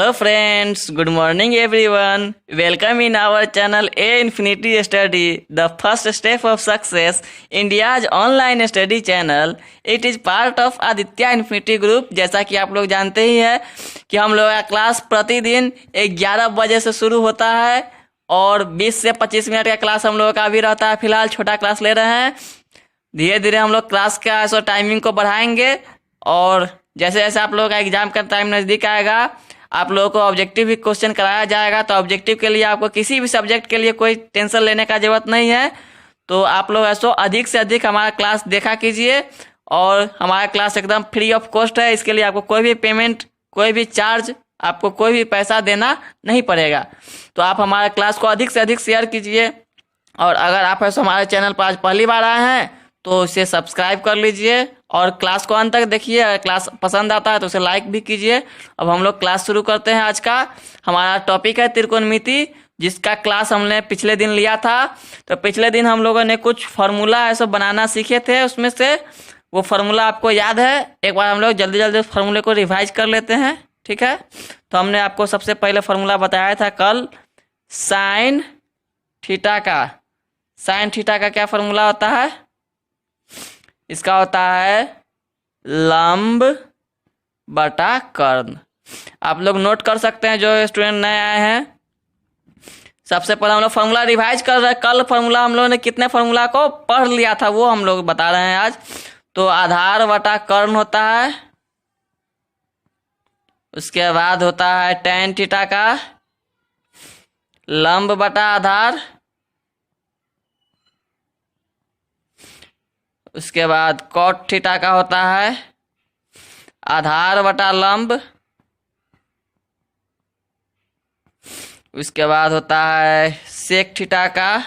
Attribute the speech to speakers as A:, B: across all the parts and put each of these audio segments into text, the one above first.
A: Hello friends, good morning everyone. Welcome in our channel A Infinity Study, the first step of success, India's online study channel. It is part of Aditya Infinity Group. जैसा कि आप लोग जानते ही हैं कि हम लोग का क्लास प्रतिदिन 11 बजे से शुरू होता है और 20 से 25 मिनट का क्लास हम लोगों का अभी रहता है। फिलहाल छोटा क्लास ले रहे हैं। धीरे धीरे हम लोग क्लास का ऐसा टाइमिंग को बढ़ाएंगे और जैसे जैसे आप लोगों का एग्जाम का टाइम नज़दीक आएगा आप लोगों को ऑब्जेक्टिव भी क्वेश्चन कराया जाएगा। तो ऑब्जेक्टिव के लिए आपको किसी भी सब्जेक्ट के लिए कोई टेंशन लेने का ज़रूरत नहीं है। तो आप लोग ऐसा अधिक से अधिक हमारा क्लास देखा कीजिए और हमारा क्लास एकदम फ्री ऑफ कॉस्ट है। इसके लिए आपको कोई भी पेमेंट, कोई भी चार्ज, आपको कोई भी पैसा देना नहीं पड़ेगा। तो आप हमारे क्लास को अधिक से अधिक शेयर कीजिए और अगर आप ऐसा हमारे चैनल पर आज पहली बार आए हैं तो इसे सब्सक्राइब कर लीजिए और क्लास को अंत तक देखिए। अगर क्लास पसंद आता है तो उसे लाइक भी कीजिए। अब हम लोग क्लास शुरू करते हैं। आज का हमारा टॉपिक है त्रिकोणमिति, जिसका क्लास हमने पिछले दिन लिया था। तो पिछले दिन हम लोगों ने कुछ फार्मूला ऐसा बनाना सीखे थे, उसमें से वो फार्मूला आपको याद है। एक बार हम लोग जल्दी जल्दी उस फार्मूले को रिवाइज कर लेते हैं, ठीक है। तो हमने आपको सबसे पहले फार्मूला बताया था कल साइन थीटा का। साइन थीटा का क्या फार्मूला होता है? इसका होता है लंब बटा कर्ण। आप लोग नोट कर सकते हैं जो स्टूडेंट नए आए हैं। सबसे पहले हम लोग फार्मूला रिवाइज कर रहे हैं। कल फार्मूला हम लोगों ने कितने फार्मूला को पढ़ लिया था वो हम लोग बता रहे हैं आज। तो आधार बटा कर्ण होता है, उसके बाद होता है tan थीटा का लंब बटा आधार, उसके बाद cot थीटा का होता है आधार बटा लंब, उसके बाद होता है sec थीटा का।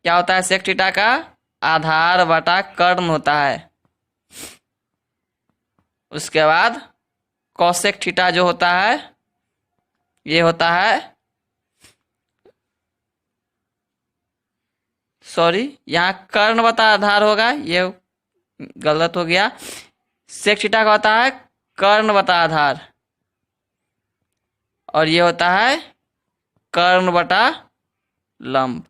A: क्या होता है sec थीटा का? आधार बटा कर्ण होता है। उसके बाद cosec थीटा जो होता है ये होता है, सॉरी यहाँ कर्ण बटा आधार होगा, ये गलत हो गया। सेक थीटा का होता है कर्ण बटा आधार और ये होता है कर्ण बटा लंब।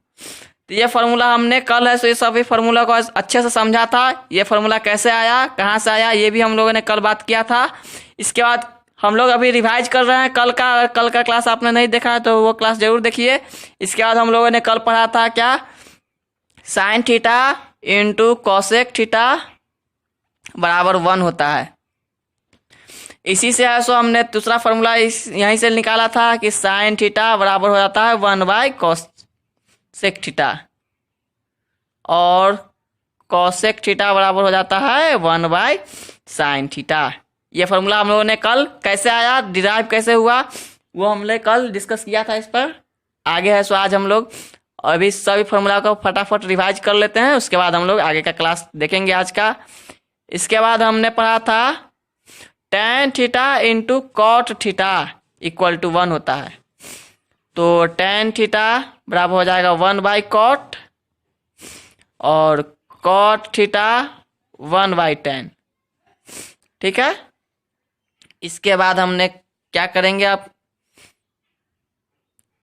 A: तो ये फार्मूला हमने कल है, तो ये सभी फार्मूला को अच्छे से समझा था। ये फार्मूला कैसे आया, कहाँ से आया, ये भी हम लोगों ने कल बात किया था। इसके बाद हम लोग अभी रिवाइज कर रहे हैं कल का क्लास आपने नहीं देखा है तो वो क्लास जरूर देखिए। इसके बाद हम लोगों ने कल पढ़ा था क्या, sine theta into cosec theta बराबर 1 होता है। इसी से है सो हमने दूसरा फार्मूला यहीं से निकाला था कि साइन थीटा बराबर हो जाता है 1/cosec थीटा और cosec थीटा बराबर हो जाता है 1/sin थीटा। ये फार्मूला हम लोगों ने कल कैसे आया, डिराइव कैसे हुआ, वो हमने कल डिस्कस किया था। इस पर आगे है सो आज हम लोग अभी सभी फार्मूला को फटाफट रिवाइज कर लेते हैं। उसके बाद हम लोग आगे का क्लास देखेंगे आज का। इसके बाद हमने पढ़ा था tan theta into cot theta equal to 1 होता है। तो tan थीटा बराबर हो जाएगा 1/cot और cot थीटा 1/tan, ठीक है। इसके बाद हमने क्या करेंगे, आप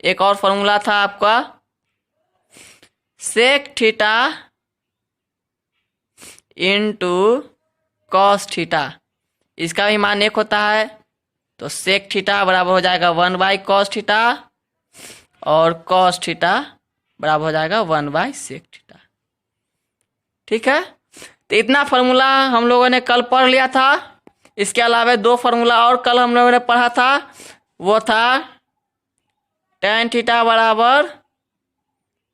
A: एक और फार्मूला था आपका sec theta into cos theta. इसका भी मान 1 होता है। तो सेक थीटा बराबर हो जाएगा 1/cos थीटा और कॉस थीटा बराबर हो जाएगा 1/sec थीटा, ठीक है। तो इतना फार्मूला हम लोगों ने कल पढ़ लिया था। इसके अलावा 2 फार्मूला और कल हम लोगों ने पढ़ा था। वो था tan थीटा बराबर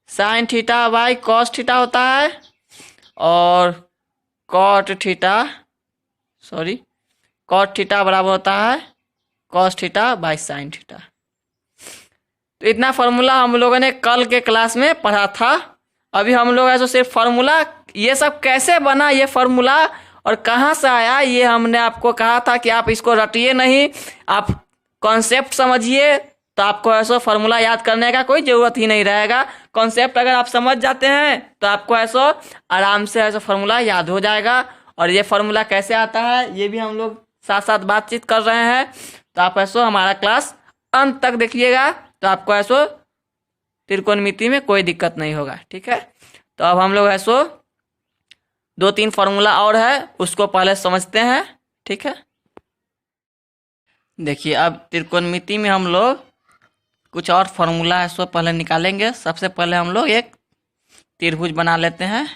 A: sine theta by cos theta होता है और कॉट थीटा बराबर होता है cos theta by sine theta. तो इतना फार्मूला हम लोगों ने कल के क्लास में पढ़ा था। अभी हम लोग ऐसा सिर्फ फार्मूला, ये सब कैसे बना ये फार्मूला और कहाँ से आया, ये हमने आपको कहा था कि आप इसको रटिए नहीं, आप कॉन्सेप्ट समझिए। तो आपको ऐसा फार्मूला याद करने का कोई ज़रूरत ही नहीं रहेगा। कॉन्सेप्ट अगर आप समझ जाते हैं तो आपको ऐसा आराम से ऐसा फार्मूला याद हो जाएगा। और ये फार्मूला कैसे आता है ये भी हम लोग साथ साथ बातचीत कर रहे हैं। तो आप ऐसो हमारा क्लास अंत तक देखिएगा, तो आपको ऐसो त्रिकोणमिति में कोई दिक्कत नहीं होगा। ठीक है, तो अब हम लोग ऐसो 2-3 फार्मूला और है, उसको पहले समझते हैं। ठीक है, देखिए अब त्रिकोणमिति में हम लोग कुछ और फार्मूला है सो पहले निकालेंगे। सबसे पहले हम लोग एक त्रिभुज बना लेते हैं।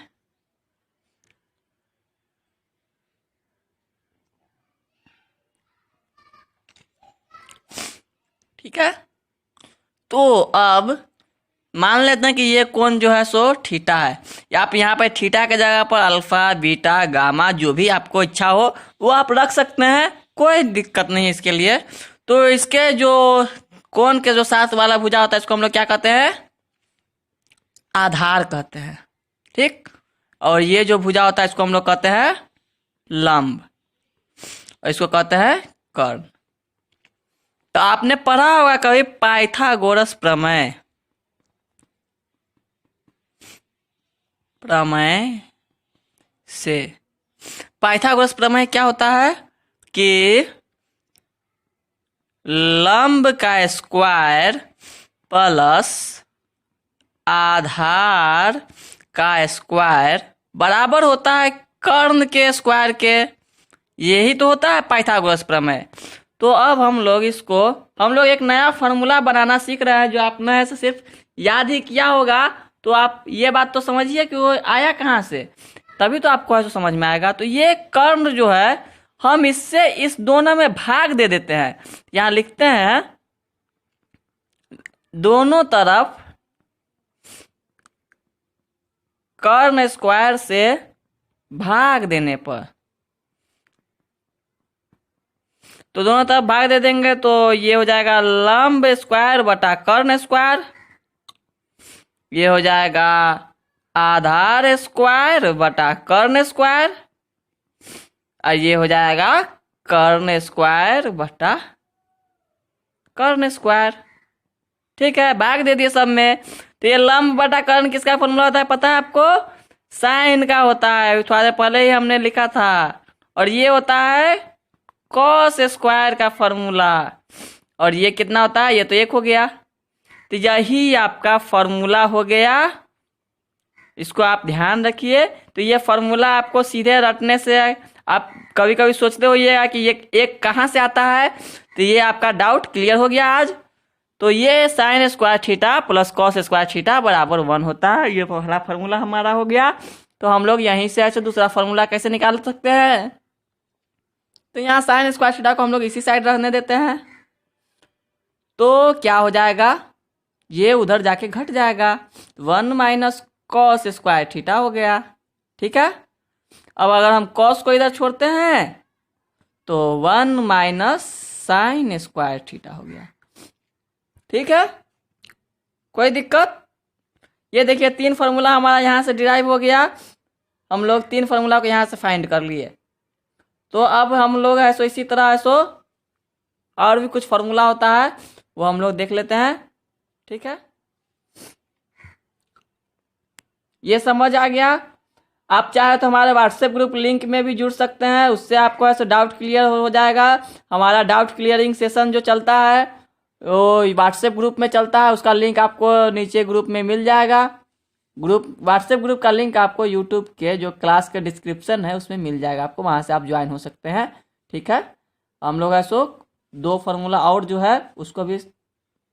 A: ठीक है, तो अब मान लेते हैं कि ये कोण जो है सो थीटा है। आप यहाँ पे थीटा के जगह पर अल्फा, बीटा, गामा जो भी आपको इच्छा हो वो आप रख सकते हैं, कोई दिक्कत नहीं इसके लिए। तो इसके जो कोण के जो साथ वाला भुजा होता है इसको हम लोग क्या कहते हैं? आधार कहते हैं। ठीक, और ये जो भुजा होता है इसको हम लोग कहते हैं लंब, और इसको कहते हैं कर्ण। तो आपने पढ़ा होगा कभी पाइथागोरस प्रमेय। प्रमेय से पाइथागोरस प्रमेय क्या होता है कि लंब का स्क्वायर प्लस आधार का स्क्वायर बराबर होता है कर्ण के स्क्वायर के। यही तो होता है पाइथागोरस प्रमेय। तो अब हम लोग एक नया फार्मूला बनाना सीख रहे हैं, जो आपने ऐसे सिर्फ याद ही किया होगा। तो आप ये बात तो समझिए कि वो आया कहाँ से, तभी तो आपको ऐसा समझ में आएगा। तो ये कर्ण जो है हम इससे इस दोनों में भाग दे देते हैं। यहाँ लिखते हैं दोनों तरफ कर्ण स्क्वायर से भाग देने पर, तो दोनों तरफ भाग दे देंगे तो ये हो जाएगा लंब स्क्वायर बटा कर्ण स्क्वायर। ये हो जाएगा आधार स्क्वायर बटा कर्ण स्क्वायर, और ये हो जाएगा कर्ण स्क्वायर बटा कर्ण स्क्वायर। ठीक है, भाग दे दिए सब में। तो ये लंब बटा कर्ण किसका फॉर्मूला होता है पता है आपको? साइन का होता है, थोड़ा देर पहले ही हमने लिखा था। और ये होता है कॉस स्क्वायर का फॉर्मूला। और ये कितना होता है? ये तो 1 हो गया। तो यही आपका फॉर्मूला हो गया, इसको आप ध्यान रखिए। तो ये फॉर्मूला आपको सीधे रटने से, आप कभी कभी सोचते होइएगा कि ये एक कहाँ से आता है, तो ये आपका डाउट क्लियर हो गया आज। तो ये sine square theta plus cos square theta बराबर 1 होता है। ये पहला फार्मूला हमारा हो गया। तो हम लोग यहीं से ऐसे दूसरा फार्मूला कैसे निकाल सकते हैं? तो यहाँ साइन स्क्वायर थीटा को हम लोग इसी साइड रखने देते हैं। तो क्या हो जाएगा? ये उधर जाके घट जाएगा, 1 माइनस कॉस स्क्वायर थीटा हो गया। ठीक है, अब अगर हम कॉस को इधर छोड़ते हैं तो 1 माइनस साइन स्क्वायर थीटा हो गया। ठीक है, कोई दिक्कत? ये देखिए 3 फार्मूला हमारा यहाँ से डिराइव हो गया। हम लोग 3 फार्मूला को यहाँ से फाइंड कर लिए। तो अब हम लोग ऐसो इसी तरह ऐसो और भी कुछ फार्मूला होता है, वो हम लोग देख लेते हैं। ठीक है, ये समझ आ गया। आप चाहे तो हमारे व्हाट्सएप ग्रुप लिंक में भी जुड़ सकते हैं, उससे आपको ऐसे डाउट क्लियर हो जाएगा। हमारा डाउट क्लियरिंग सेशन जो चलता है वो व्हाट्सएप ग्रुप में चलता है, उसका लिंक आपको नीचे ग्रुप में मिल जाएगा। व्हाट्सएप ग्रुप का लिंक आपको यूट्यूब के जो क्लास के डिस्क्रिप्शन है उसमें मिल जाएगा आपको, वहाँ से आप ज्वाइन हो सकते हैं। ठीक है, हम लोग ऐसो 2 फार्मूला और जो है उसको भी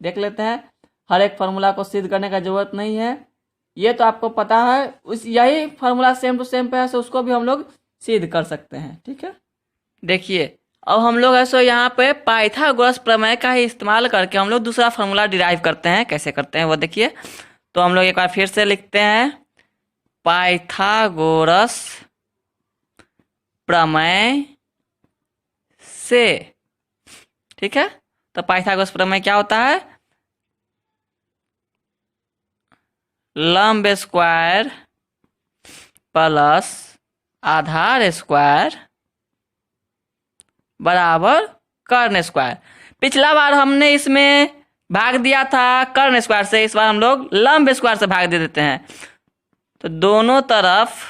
A: देख लेते हैं। हर एक फार्मूला को सिद्ध करने का जरूरत नहीं है, ये तो आपको पता है। यही फार्मूला सेम टू सेम पे है, उसको भी हम लोग सिद्ध कर सकते हैं। ठीक है, देखिए अब हम लोग ऐसे यहाँ पे पाइथागोरस प्रमेय का ही इस्तेमाल करके हम लोग दूसरा फार्मूला डिराइव करते हैं। कैसे करते हैं वो देखिए। तो हम लोग एक बार फिर से लिखते हैं पाइथागोरस प्रमेय से। ठीक है, तो पाइथागोरस प्रमेय क्या होता है? लंब स्क्वायर प्लस आधार स्क्वायर बराबर कर्ण स्क्वायर। पिछला बार हमने इसमें भाग दिया था कर्ण स्क्वायर से, इस बार हम लोग लंब स्क्वायर से भाग दे देते हैं। तो दोनों तरफ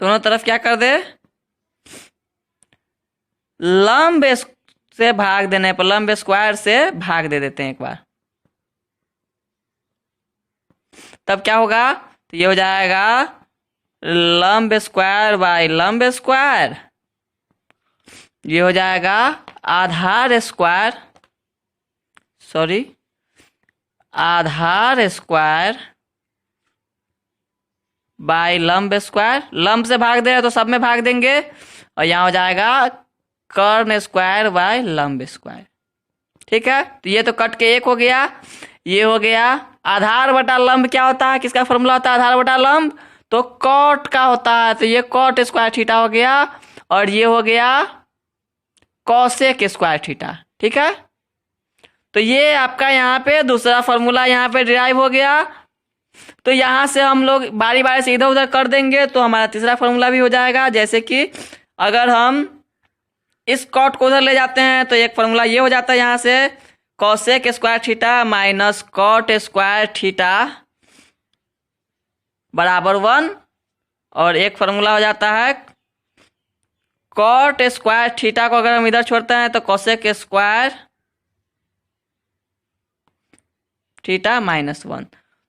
A: दोनों तरफ क्या कर दे, लंब से भाग देने पर, लंब स्क्वायर से भाग दे देते हैं एक बार, तब क्या होगा, तो ये हो जाएगा लंब स्क्वायर बाय लंब स्क्वायर, ये हो जाएगा आधार स्क्वायर, सॉरी आधार स्क्वायर बाय लंब स्क्वायर, लंब से भाग दे तो सब में भाग देंगे, और यहाँ हो जाएगा कर्ण स्क्वायर बाय लंब स्क्वायर। ठीक है, तो ये तो कट के एक हो गया, ये हो गया आधार बटा लंब क्या होता है, किसका फॉर्मूला होता है आधार बटा लंब, तो कॉट का होता है, तो ये कॉट स्क्वायर थीटा हो गया, और ये हो गया कॉसेक स्क्वायर थीटा। ठीक है, तो ये आपका यहाँ पे दूसरा फॉर्मूला यहाँ पे डिराइव हो गया। तो यहाँ से हम लोग बारी बारी से इधर उधर कर देंगे तो हमारा तीसरा फॉर्मूला भी हो जाएगा। जैसे कि अगर हम इस कॉट को उधर ले जाते हैं तो एक फॉर्मूला ये हो जाता है यहाँ से cosec square theta minus cot square theta बराबर 1, और एक फॉर्मूला हो जाता है कॉट स्क्वायर थीटा को अगर हम इधर छोड़ते हैं तो कॉसेक स्क्वायर थीटा माइनस 1।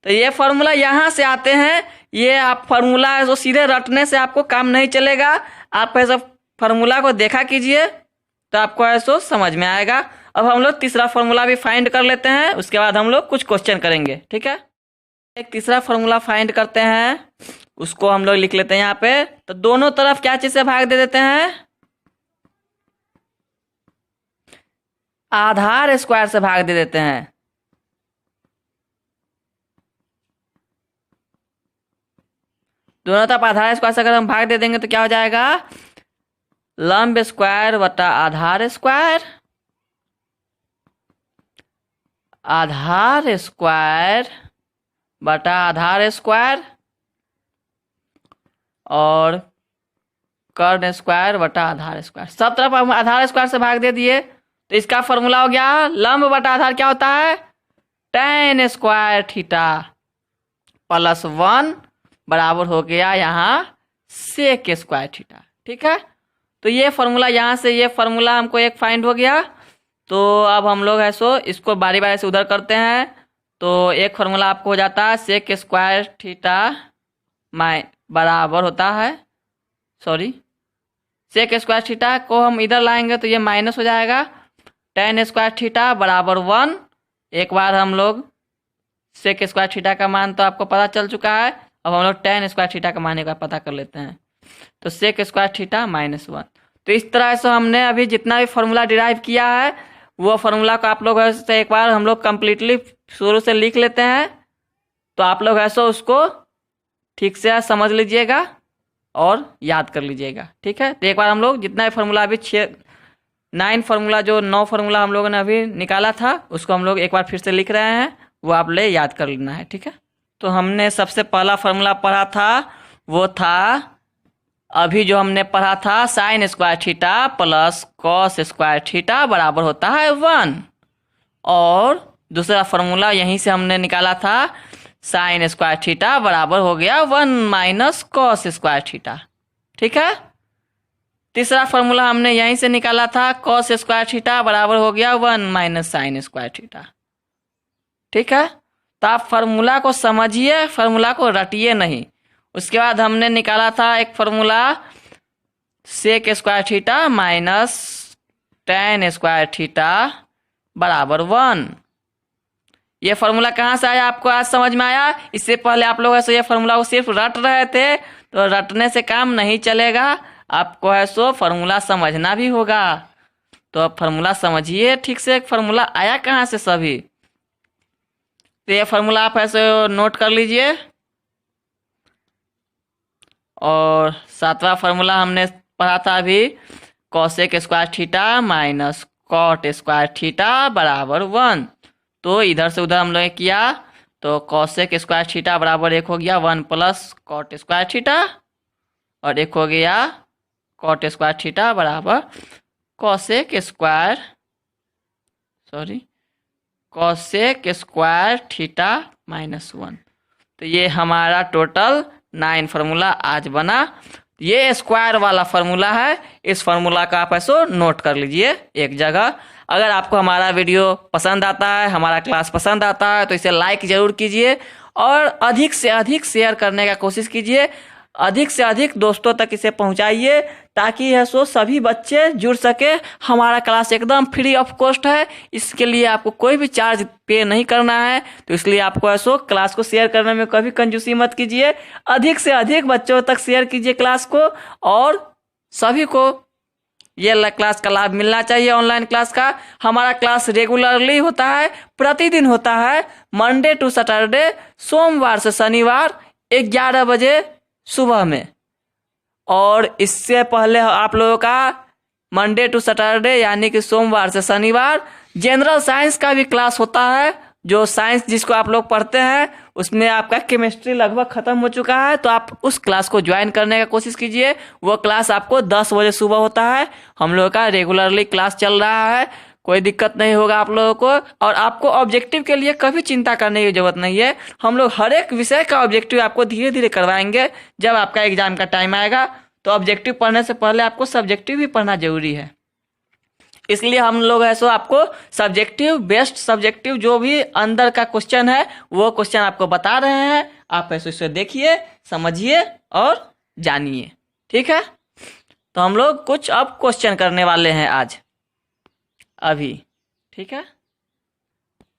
A: तो ये फॉर्मूला यहाँ से आते हैं, ये आप फॉर्मूला है तो सीधे रटने से आपको काम नहीं चलेगा, आप ऐसा फॉर्मूला को देखा कीजिए तो आपको ऐसा समझ में आएगा। अब हम लोग तीसरा फॉर्मूला भी फाइंड कर लेते हैं, उसके बाद हम लोग कुछ क्वेश्चन करेंगे। ठीक है, एक तीसरा फॉर्मूला फाइंड करते हैं, उसको हम लोग लिख लेते हैं यहाँ पे। तो दोनों तरफ क्या चीज से भाग दे देते हैं, आधार स्क्वायर से भाग दे देते हैं। दोनों तरफ आधार स्क्वायर से अगर हम भाग दे देंगे तो क्या हो जाएगा, लंब स्क्वायर बटा आधार स्क्वायर, आधार स्क्वायर बटा आधार स्क्वायर, और कर्ण स्क्वायर बटा आधार स्क्वायर। सब तरफ हम आधार स्क्वायर से भाग दे दिए तो इसका फॉर्मूला हो गया लंब बटा आधार क्या होता है, tan स्क्वायर थीटा प्लस 1 बराबर हो गया यहाँ सेक स्क्वायर थीटा। ठीक है, तो ये फॉर्मूला यहाँ से ये फॉर्मूला हमको एक फाइंड हो गया। तो अब हम लोग है सो इसको बारी बारी से उधर करते हैं। तो एक फॉर्मूला आपको हो जाता है सेक स्क्वायर थीटा बराबर होता है, सॉरी सेक स्क्वायर थीटा को हम इधर लाएंगे तो ये माइनस हो जाएगा, tan स्क्वायर थीटा बराबर 1। एक बार हम लोग सेक स्क्वायर थीटा का मान तो आपको पता चल चुका है, अब हम लोग tan स्क्वायर थीटा का मान एक बार पता कर लेते हैं। तो सेक स्क्वायर थीटा माइनस 1। तो इस तरह से हमने अभी जितना भी फॉर्मूला डिराइव किया है वो फॉर्मूला को आप लोग ऐसे एक बार हम लोग कंप्लीटली शुरू से लिख लेते हैं, तो आप लोग ऐसा उसको ठीक से समझ लीजिएगा और याद कर लीजिएगा। ठीक है, तो एक बार हम लोग जितना भी फॉर्मूला अभी 9 फॉर्मूला जो 9 फॉर्मूला हम लोगों ने अभी निकाला था उसको हम लोग एक बार फिर से लिख रहे हैं, वो आप ले याद कर लेना है। ठीक है, तो हमने सबसे पहला फॉर्मूला पढ़ा था वो था अभी जो हमने पढ़ा था sine square theta plus cos square theta बराबर होता है 1, और दूसरा फॉर्मूला यहीं से हमने निकाला था साइन स्क्वायर थीटा बराबर हो गया 1 माइनस कॉस स्क्वायर थीटा। ठीक है, तीसरा फॉर्मूला हमने यहीं से निकाला था कॉस स्क्वायर थीटा बराबर हो गया 1 माइनस साइन स्क्वायर थीटा। ठीक है, तो आप फॉर्मूला को समझिए, फॉर्मूला को रटिए नहीं। उसके बाद हमने निकाला था एक formula sec square theta minus tan square theta बराबर 1। ये फॉर्मूला कहाँ से आया आपको आज समझ में आया? इससे पहले आप लोग ऐसे ये फॉर्मूला को सिर्फ रट रहे थे, तो रटने से काम नहीं चलेगा, आपको है सो फॉर्मूला समझना भी होगा। तो अब फॉर्मूला समझिए ठीक से, फॉर्मूला आया कहाँ से सभी। तो ये फॉर्मूला आप ऐसे नोट कर लीजिए, और सातवां फॉर्मूला हमने पढ़ा था अभी cosec square theta minus cot square theta बराबर 1। तो इधर से उधर हम लोग किया तो कॉसेक स्क्वायर थीटा बराबर 1 हो गया 1 प्लस कॉट स्क्वायर थीटा, और एक हो गया कॉट स्क्वायर थीटा बराबर कॉसेक स्क्वायर थीटा माइनस 1। तो ये हमारा टोटल 9 फार्मूला आज बना। ये स्क्वायर वाला फार्मूला है, इस फार्मूला का आप ऐसो नोट कर लीजिए एक जगह। अगर आपको हमारा वीडियो पसंद आता है, हमारा क्लास पसंद आता है, तो इसे लाइक जरूर कीजिए और अधिक से अधिक शेयर करने का कोशिश कीजिए, अधिक से अधिक दोस्तों तक इसे पहुंचाइए, ताकि यह सो सभी बच्चे जुड़ सके। हमारा क्लास एकदम फ्री ऑफ कॉस्ट है, इसके लिए आपको कोई भी चार्ज पे नहीं करना है। तो इसलिए आपको ऐसो क्लास को शेयर करने में कभी कंजूसी मत कीजिए, अधिक से अधिक बच्चों तक शेयर कीजिए क्लास को, और सभी को ये क्लास का लाभ मिलना चाहिए। ऑनलाइन क्लास का हमारा क्लास रेगुलरली होता है, प्रतिदिन होता है, मंडे टू सैटरडे, सोमवार से शनिवार 11 बजे सुबह में। और इससे पहले आप लोगों का मंडे टू सैटरडे यानी कि सोमवार से शनिवार जनरल साइंस का भी क्लास होता है। जो साइंस जिसको आप लोग पढ़ते हैं उसमें आपका केमिस्ट्री लगभग खत्म हो चुका है, तो आप उस क्लास को ज्वाइन करने का कोशिश कीजिए। वो क्लास आपको 10 बजे सुबह होता है। हम लोगों का रेगुलरली क्लास चल रहा है, कोई दिक्कत नहीं होगा आप लोगों को। और आपको ऑब्जेक्टिव के लिए कभी चिंता करने की जरूरत नहीं है, हम लोग हर एक विषय का ऑब्जेक्टिव आपको धीरे धीरे करवाएंगे। जब आपका एग्जाम का टाइम आएगा तो ऑब्जेक्टिव पढ़ने से पहले आपको सब्जेक्टिव भी पढ़ना जरूरी है। इसलिए हम लोग ऐसो आपको सब्जेक्टिव, बेस्ट सब्जेक्टिव जो भी अंदर का क्वेश्चन है वो क्वेश्चन आपको बता रहे हैं। आप ऐसे इसे देखिए, समझिए और जानिए, ठीक है। तो हम लोग कुछ अब क्वेश्चन करने वाले हैं आज अभी, ठीक है।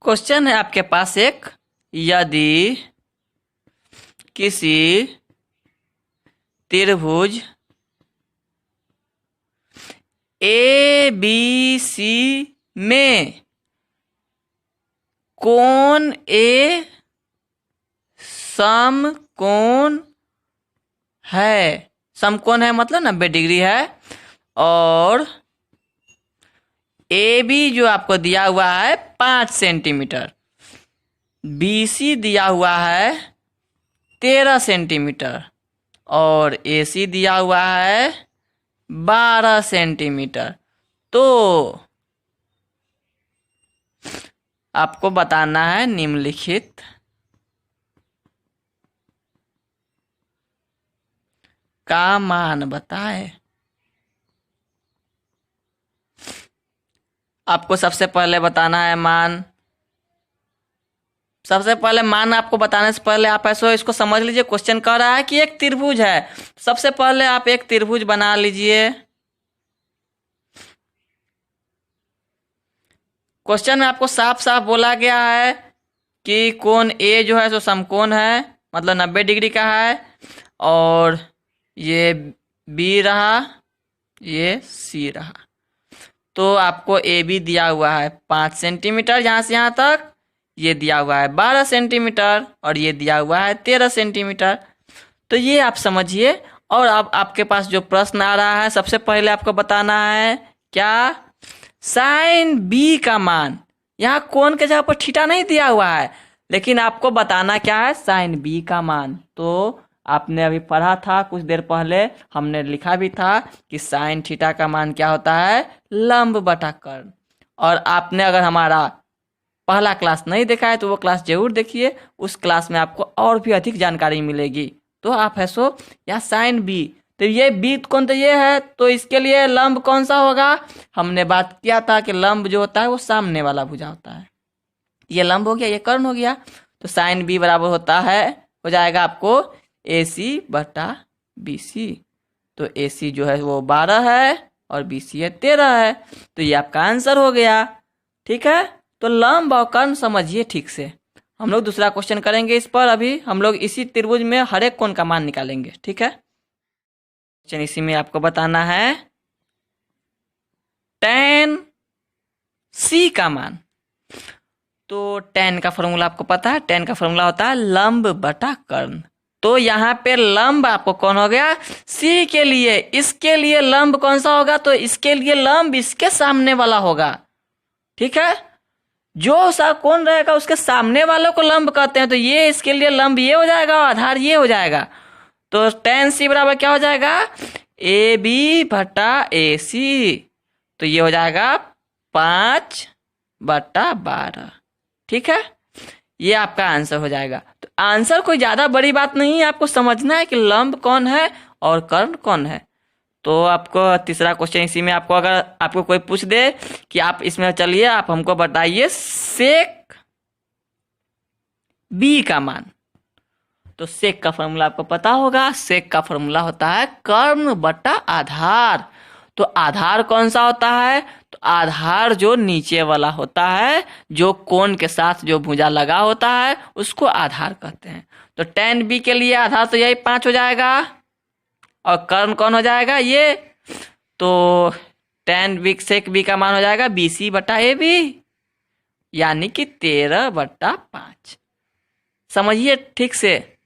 A: क्वेश्चन है आपके पास एक, यदि किसी त्रिभुज ABC में कोण A समकोण है, समकोण है मतलब 90 डिग्री है, और AB जो आपको दिया हुआ है 5 सेंटीमीटर, BC दिया हुआ है 13 सेंटीमीटर, और AC दिया हुआ है 12 सेंटीमीटर। तो आपको बताना है निम्नलिखित का मान बताए। आपको सबसे पहले बताना है मान। सबसे पहले मान आपको बताने से पहले आप ऐसे इसको समझ लीजिए। क्वेश्चन कह रहा है कि एक त्रिभुज है, सबसे पहले आप एक त्रिभुज बना लीजिए। क्वेश्चन में आपको साफ साफ बोला गया है कि कोण A जो है सो समकोण है, मतलब 90 डिग्री का है, और ये B रहा, ये C रहा। तो आपको AB दिया हुआ है 5 सेंटीमीटर यहाँ से यहाँ तक, ये दिया हुआ है 12 सेंटीमीटर, और ये दिया हुआ है 13 सेंटीमीटर। तो ये आप समझिए। और अब आपके पास जो प्रश्न आ रहा है, सबसे पहले आपको बताना है क्या, साइन B का मान। यहाँ कोण के जगह पर थीटा नहीं दिया हुआ है, लेकिन आपको बताना क्या है, साइन B का मान। तो आपने अभी पढ़ा था कुछ देर पहले, हमने लिखा भी था कि साइन थीटा का मान क्या होता है, लंब बटा कर्ण। और आपने अगर हमारा पहला क्लास नहीं देखा है तो वो क्लास जरूर देखिए, उस क्लास में आपको और भी अधिक जानकारी मिलेगी। तो आप है सो या साइन B, तो ये B कौन, तो ये है, तो इसके लिए लंब कौन सा होगा, हमने बात किया था कि लंब जो होता है वो सामने वाला भुजा होता है। ये लंब हो गया, ये कर्ण हो गया। तो साइन B बराबर होता है, हो जाएगा आपको AC बटा BC। तो AC जो है वो 12 है और BC है 13 है। तो ये आपका आंसर हो गया, ठीक है। तो लंब और कर्ण समझिए ठीक से। हम लोग दूसरा क्वेश्चन करेंगे इस पर। अभी हम लोग इसी त्रिभुज में हर एक कोण का मान निकालेंगे, ठीक है। क्वेश्चन इसी में आपको बताना है tan C का मान। तो tan का फॉर्मूला आपको पता है, tan का फॉर्मूला होता है लंब बटा कर्ण। तो यहाँ पे लंब आपको कौन हो गया, C के लिए, इसके लिए लंब कौन सा होगा, तो इसके लिए लंब इसके सामने वाला होगा, ठीक है। जो सा कोण रहेगा उसके सामने वालों को लंब कहते हैं। तो ये इसके लिए लंब ये हो जाएगा और आधार ये हो जाएगा। तो tan C बराबर क्या हो जाएगा, AB बटा AC। तो ये हो जाएगा 5 बटा 12, ठीक है। ये आपका आंसर हो जाएगा। तो आंसर कोई ज्यादा बड़ी बात नहीं है, आपको समझना है कि लंब कौन है और कर्ण कौन है। तो आपको तीसरा क्वेश्चन इसी में, आपको अगर आपको कोई पूछ दे कि आप इसमें चलिए आप हमको बताइए सेक बी का मान, तो सेक का फॉर्मूला आपको पता होगा। सेक का फॉर्मूला होता है कर्ण बटा आधार। तो आधार कौन सा होता है, तो आधार जो नीचे वाला होता है, जो कोण के साथ जो भुजा लगा होता है उसको आधार कहते हैं। तो tan b के लिए आधार तो यही 5 हो जाएगा, और कर्ण कौन हो जाएगा ये, तो tan b सेक b का मान हो जाएगा BC बटा AB, यानी कि 13/5। समझिए ठीक से।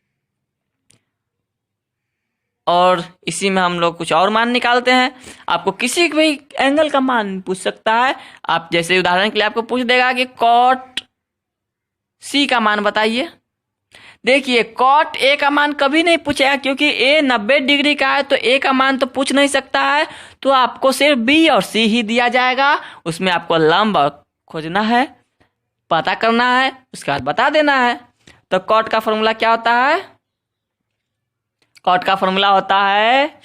A: और इसी में हम लोग कुछ और मान निकालते हैं। आपको किसी भी एंगल का मान पूछ सकता है। आप जैसे उदाहरण के लिए आपको पूछ देगा कि कॉट C का मान बताइए। देखिए कॉट A का मान कभी नहीं पूछेगा, क्योंकि A 90 डिग्री का है, तो A का मान तो पूछ नहीं सकता है। तो आपको सिर्फ B और C ही दिया जाएगा, उसमें आपको लंब खोजना है, पता करना है, उसके बाद बता देना है। तो कॉट का फॉर्मूला क्या होता है, कॉट का फॉर्मूला होता है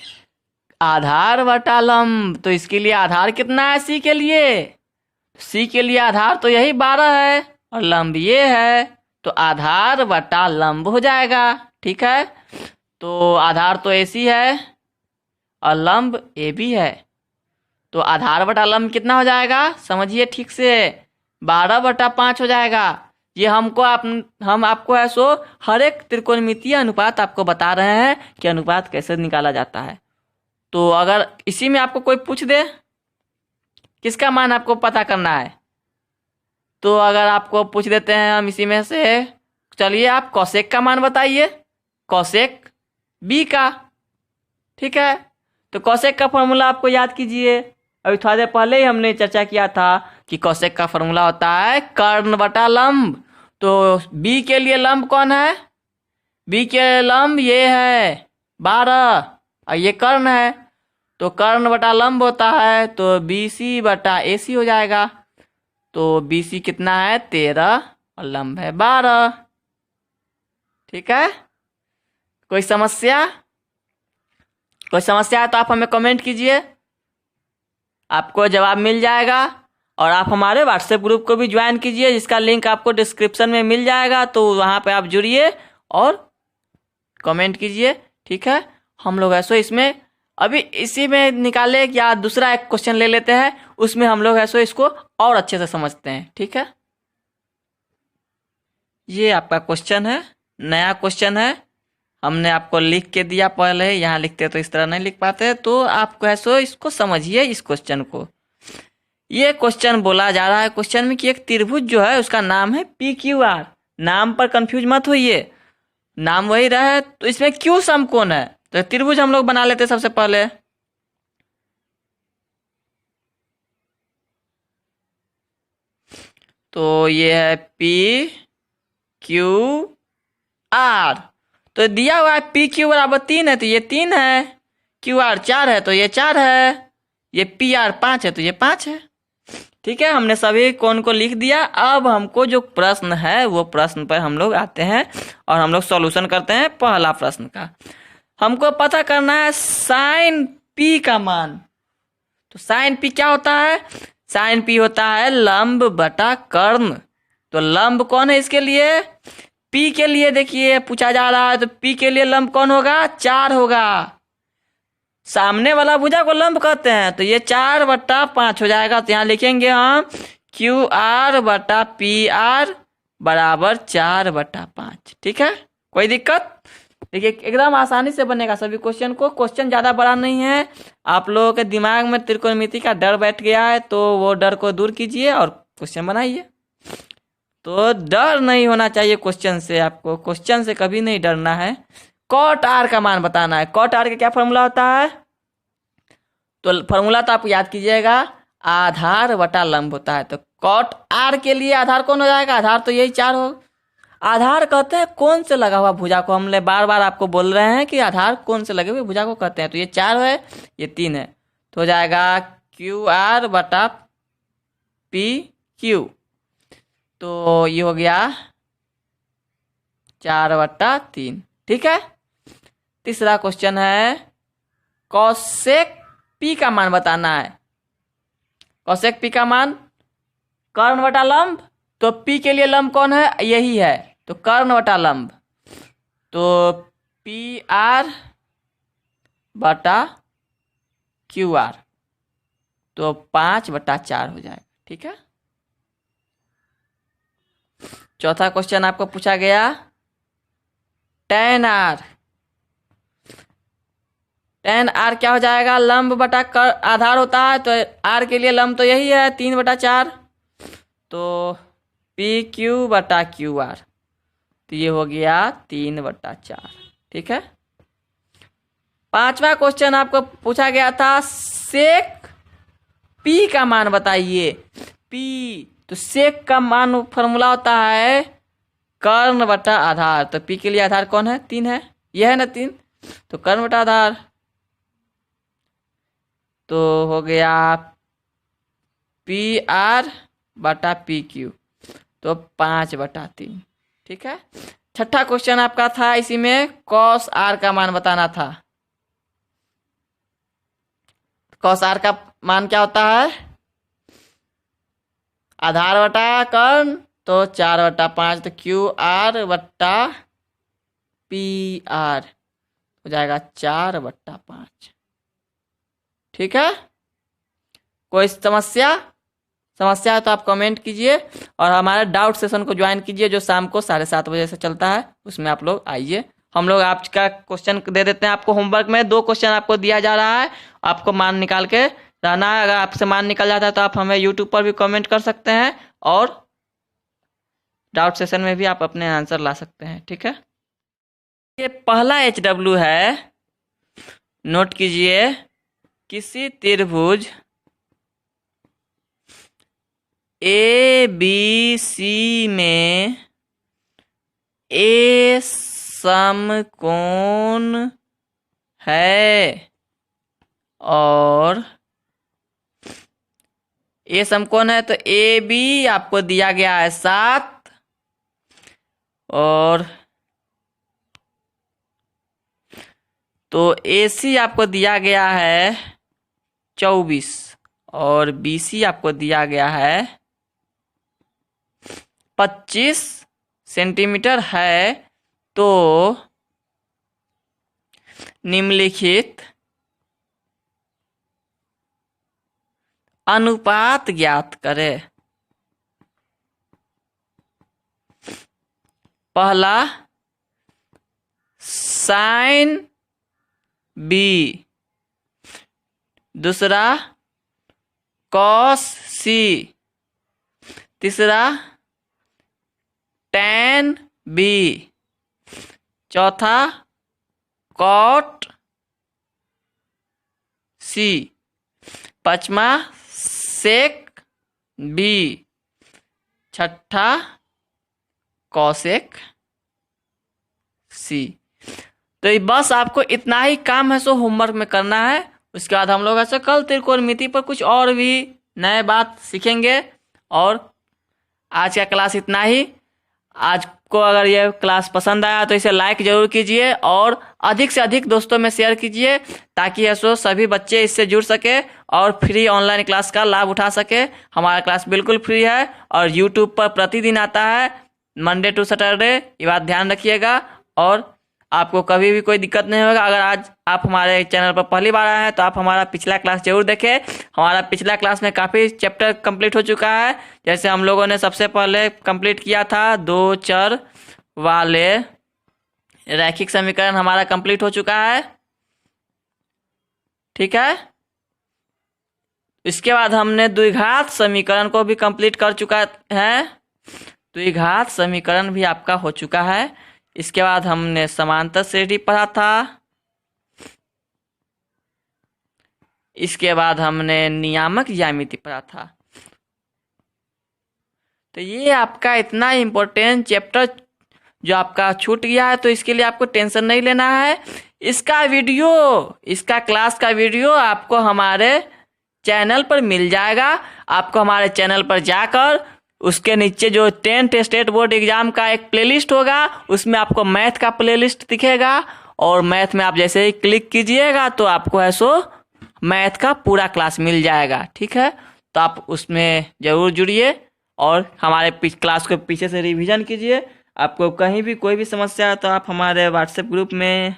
A: आधार बटा लंब। तो इसके लिए आधार कितना है C के लिए, C के लिए आधार तो यही 12 है और लंब ये है, तो आधार बटा लंब हो जाएगा। ठीक है, तो आधार तो AC है और लंब AB है, तो आधार बटा लंब कितना हो जाएगा, समझिए ठीक से, 12/5 हो जाएगा। ये हम आपको है सो हर एक त्रिकोणमितीय अनुपात आपको बता रहे हैं कि अनुपात कैसे निकाला जाता है। तो अगर इसी में आपको कोई पूछ दे किसका मान आपको पता करना है, तो अगर आपको पूछ देते हैं हम इसी में से, चलिए आप कोसेक का मान बताइए, कोसेक B का। ठीक है, तो कोसेक का फॉर्मूला आपको याद कीजिए, अभी थोड़ा देर पहले ही हमने चर्चा किया था कि कोसेक का फॉर्मूला होता है कर्ण बटा लंब। तो B के लिए लंब कौन है, B के लंब ये है 12 और ये कर्ण है, तो कर्ण बटा लंब होता है तो BC बटा AC हो जाएगा। तो BC कितना है 13 और लंब है 12। ठीक है, कोई समस्या है तो आप हमें कमेंट कीजिए, आपको जवाब मिल जाएगा। और आप हमारे व्हाट्सएप ग्रुप को भी ज्वाइन कीजिए, जिसका लिंक आपको डिस्क्रिप्शन में मिल जाएगा, तो वहाँ पे आप जुड़िए और कमेंट कीजिए। ठीक है, हम लोग ऐसो इसमें अभी इसी में निकाले या दूसरा एक क्वेश्चन ले लेते हैं, उसमें हम लोग ऐसो इसको और अच्छे से समझते हैं। ठीक है, ये आपका क्वेश्चन है, नया क्वेश्चन है, हमने आपको लिख के दिया पहले, यहाँ लिखते तो इस तरह नहीं लिख पाते, तो आपको ऐसो इसको समझिए इस क्वेश्चन को। ये क्वेश्चन बोला जा रहा है क्वेश्चन में कि एक त्रिभुज जो है उसका नाम है PQR। नाम पर कंफ्यूज मत होइए, नाम वही रहा, तो इसमें क्यों समकोण है। तो त्रिभुज हम लोग बना लेते सबसे पहले। तो ये है PQR, तो दिया हुआ है PQ बराबर 3 है तो ये 3 है, QR 4 है तो ये 4 है, ये PR 5 है तो ये 5 है। ठीक है, हमने सभी कोण को लिख दिया। अब हमको जो प्रश्न है वो प्रश्न पर हम लोग आते हैं और हम लोग सॉल्यूशन करते हैं पहला प्रश्न का। हमको पता करना है साइन P का मान। तो साइन P क्या होता है, साइन P होता है लंब बटा कर्ण। तो लंब कौन है इसके लिए, P के लिए देखिए पूछा जा रहा है, तो P के लिए लंब कौन होगा, 4 होगा। सामने वाला भुजा को लंब कहते हैं, तो ये 4/5 हो जाएगा। तो यहाँ लिखेंगे हम QR बटा PR बराबर 4/5। ठीक है, कोई दिक्कत, देखिए एकदम आसानी से बनेगा सभी क्वेश्चन को। क्वेश्चन ज़्यादा बड़ा नहीं है, आप लोगों के दिमाग में त्रिकोणमिति का डर बैठ गया है, तो वो डर को दूर कीजिए और क्वेश्चन बनाइए। तो डर नहीं होना चाहिए क्वेश्चन से, आपको क्वेश्चन से कभी नहीं डरना है। कॉट R का मान बताना है। कॉट R का क्या फॉर्मूला होता है, तो फॉर्मूला तो आप याद कीजिएगा, आधार बटा लंब होता है। तो कॉट R के लिए आधार कौन हो जाएगा, आधार तो यही 4 हो। आधार कहते हैं कौन से लगा हुआ भुजा को, हमने बार बार आपको बोल रहे हैं कि आधार कौन से लगे हुए भुजा को कहते हैं। तो ये 4 है, ये 3 है, तो हो जाएगा QR बटा PQ। तो ये हो गया 4/3। ठीक है, तीसरा क्वेश्चन है कॉसेक पी का मान बताना है। कॉसेक पी का मान कर्ण बटा लंब, तो पी के लिए लंब कौन है, यही है, तो कर्ण बटा लंब, तो पी आर बटा क्यू आर, तो 5/4 हो जाएगा। ठीक है। चौथा क्वेश्चन आपको पूछा गया tan r। tan r क्या हो जाएगा, लंब बटा आधार होता है, तो r के लिए लंब तो यही है 3/4, तो पी क्यू बटा क्यू आर, तो ये हो गया 3/4। ठीक है। पांचवा क्वेश्चन आपको पूछा गया था सेक पी का मान बताइए। पी, तो सेक का मान फॉर्मूला होता है कर्ण बटा आधार, तो पी के लिए आधार कौन है, 3 है, यह है ना 3, तो कर्ण बटा आधार, तो हो गया पी आर बटा पी क्यू, तो 5/3। ठीक है। छठा क्वेश्चन आपका था इसी में कॉस आर का मान बताना था। कॉस आर का मान क्या होता है, आधार बटा कर्ण, तो 4/5, तो क्यू आर बटा पी आर हो जाएगा 4/5। ठीक है। कोई समस्या है तो आप कमेंट कीजिए, और हमारे डाउट सेशन को ज्वाइन कीजिए जो शाम को 7:30 बजे से चलता है, उसमें आप लोग आइए। हम लोग आपका क्वेश्चन दे देते हैं आपको होमवर्क में, 2 क्वेश्चन आपको दिया जा रहा है, आपको मान निकाल के रहना है। अगर आपसे मान निकल जाता है तो आप हमें यूट्यूब पर भी कमेंट कर सकते हैं, और डाउट सेशन में भी आप अपने आंसर ला सकते हैं। ठीक है। ये पहला HW है, नोट कीजिए, किसी त्रिभुज ABC में A समकोण है, और A समकोण है, तो AB आपको दिया गया है 7, और तो AC आपको दिया गया है 24, और BC आपको दिया गया है 25 सेंटीमीटर है। तो निम्नलिखित अनुपात ज्ञात करें। पहला साइन B, दूसरा कॉस C, तीसरा tan B, चौथा कॉट C, पांचवा सेक B, छठा कॉसेक C। तो ये बस आपको इतना ही काम है, सो होमवर्क में करना है। उसके बाद हम लोग ऐसे कल त्रिकोणमिति पर कुछ और भी नए बात सीखेंगे। और आज का क्लास इतना ही। आज को अगर ये क्लास पसंद आया तो इसे लाइक जरूर कीजिए, और अधिक से अधिक दोस्तों में शेयर कीजिए, ताकि ऐसो सभी बच्चे इससे जुड़ सके और फ्री ऑनलाइन क्लास का लाभ उठा सके। हमारा क्लास बिल्कुल फ्री है और यूट्यूब पर प्रतिदिन आता है, मंडे टू सैटरडे। ये बात ध्यान रखिएगा, और आपको कभी भी कोई दिक्कत नहीं होगा। अगर आज आप हमारे चैनल पर पहली बार आए हैं तो आप हमारा पिछला क्लास जरूर देखें। हमारा पिछला क्लास में काफ़ी चैप्टर कंप्लीट हो चुका है। जैसे हम लोगों ने सबसे पहले कंप्लीट किया था 2 चर वाले रैखिक समीकरण, हमारा कंप्लीट हो चुका है। ठीक है। इसके बाद हमने द्विघात समीकरण को भी कंप्लीट कर चुका है। द्विघात समीकरण भी आपका हो चुका है। इसके बाद हमने समांतर श्रेणी पढ़ा था। इसके बाद हमने नियामक ज्यामिति पढ़ा था। तो ये आपका इतना इम्पोर्टेंट चैप्टर जो आपका छूट गया है, तो इसके लिए आपको टेंशन नहीं लेना है। इसका क्लास का वीडियो आपको हमारे चैनल पर मिल जाएगा। आपको हमारे चैनल पर जाकर उसके नीचे जो 10th स्टेट बोर्ड एग्जाम का एक प्लेलिस्ट होगा, उसमें आपको मैथ का प्लेलिस्ट दिखेगा, और मैथ में आप जैसे ही क्लिक कीजिएगा तो आपको है सो मैथ का पूरा क्लास मिल जाएगा। ठीक है, तो आप उसमें ज़रूर जुड़िए और हमारे क्लास को पीछे से रिवीजन कीजिए। आपको कहीं भी कोई भी समस्या है तो आप हमारे व्हाट्सएप ग्रुप में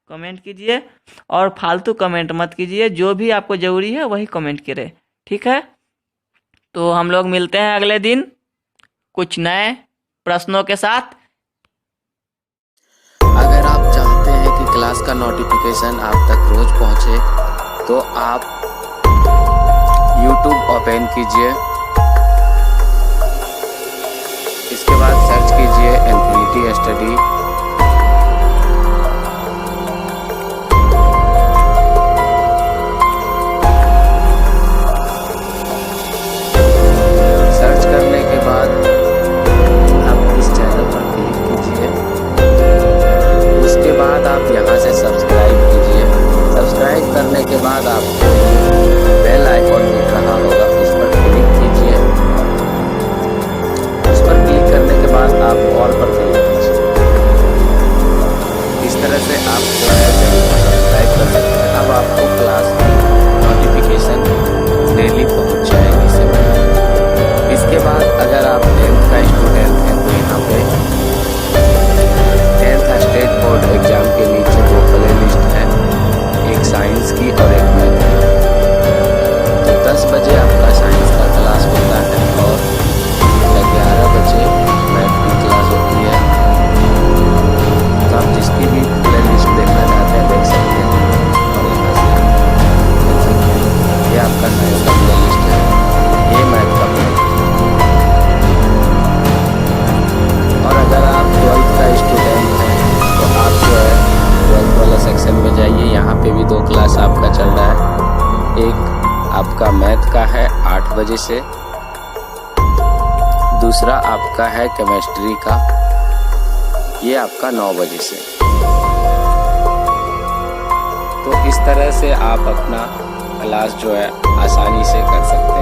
A: कमेंट कीजिए और फालतू कमेंट मत कीजिए, जो भी आपको ज़रूरी है वही कमेंट करें। ठीक है, तो हम लोग मिलते हैं अगले दिन कुछ नए प्रश्नों के साथ।
B: अगर आप चाहते हैं कि क्लास का नोटिफिकेशन आप तक रोज पहुंचे तो आप YouTube ओपन कीजिए, इसके बाद सर्च कीजिए इन्फिनिटी स्टडी। सर्च करने के बाद आप इस चैनल पर क्लिक कीजिए, उसके बाद आप यहां से सब्सक्राइब कीजिए। सब्सक्राइब करने के बाद आपको बेल आइकॉन दिख रहा होगा, उस पर क्लिक कीजिए। उस पर क्लिक करने के बाद आप ऑल पर क्लिक कीजिए। इस तरह से आप जो है सब्सक्राइब कर सकते हैं। अब आपको क्लास की नोटिफिकेशन डेली पहुंच जाएगी समय। इसके बाद अगर आप 10th का स्टूडेंट हैं तो यहाँ पे 10th स्टेट बोर्ड एग्जाम के नीचे 2 प्ले लिस्ट है, एक साइंस की और एक मैथ की। तो 10 बजे आपका साइंस का क्लास होता है और 11 बजे मैथ की क्लास होती है। तो आप जिसकी भी प्ले लिस्ट देखना चाहते हैं देख सकते हैं और यहाँ से देख सकते हैं। ये आपका साइंस का प्ले लिस्ट है, ये मैथ का प्ले लिस्ट है। और अगर आप 12th का स्टूडेंट हैं तो आप जो है 12th वाला सेक्शन में जाइए, यहाँ पे भी 2 क्लास आपका चल रहा है। एक आपका मैथ का है 8 बजे से, दूसरा आपका है केमिस्ट्री का, ये आपका 9 बजे से। तो इस तरह से आप अपना क्लास जो है आसानी से कर सकते हैं।